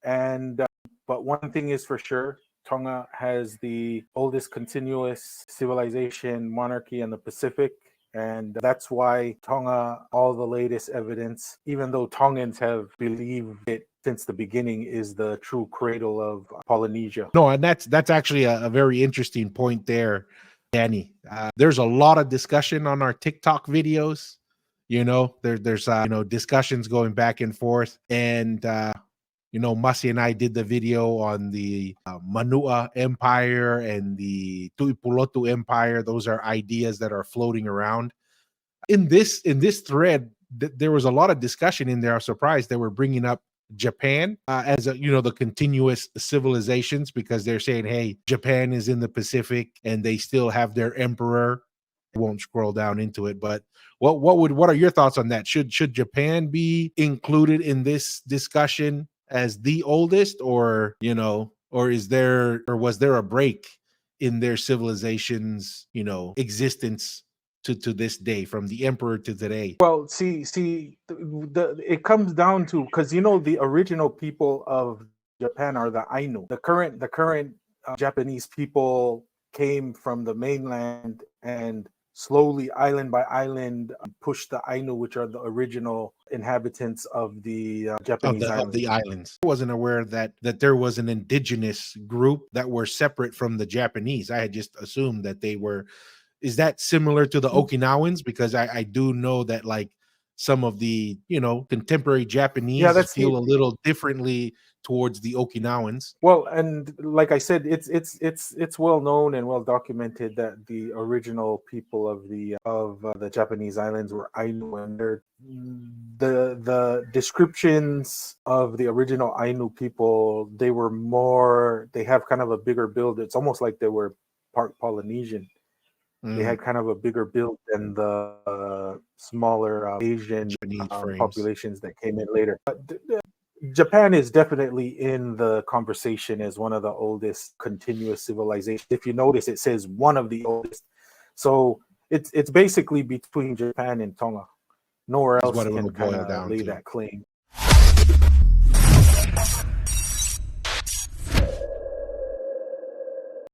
And but one thing is for sure, Tonga has the oldest continuous civilization monarchy in the Pacific. And that's why Tonga, all the latest evidence, even though Tongans have believed it since the beginning, is the true cradle of Polynesia. No, and that's actually a very interesting point there, Danny. There's a lot of discussion on our TikTok videos. There's discussions going back and forth, and Masi and I did the video on the Manua Empire and the Tuipulotu Empire. Those are ideas that are floating around. In this thread, there was a lot of discussion in there. I was surprised they were bringing up Japan as the continuous civilizations, because they're saying, hey, Japan is in the Pacific and they still have their emperor. I won't scroll down into it, but what are your thoughts on that? Should Japan be included in this discussion as the oldest, or was there a break in their civilization's existence to this day, from the emperor to today? Well, see, it comes down to, because the original people of Japan are the Ainu. The current Japanese people came from the mainland and slowly, island by island, pushed the Ainu, which are the original inhabitants of the Japanese islands. Of the islands. I wasn't aware that there was an indigenous group that were separate from the Japanese. I had just assumed that they were. Is that similar to the Okinawans? Because I do know that, like, some of the contemporary Japanese feel a little differently towards the Okinawans. Well, and like I said, it's well known and well documented that the original people of the Japanese islands were Ainu, and the descriptions of the original Ainu people, they have kind of a bigger build. It's almost like they were part Polynesian. They had kind of a bigger build than the smaller Asian populations that came in later. But Japan is definitely in the conversation as one of the oldest continuous civilizations. If you notice, it says one of the oldest. So it's basically between Japan and Tonga. Nowhere else can kind of lay that claim.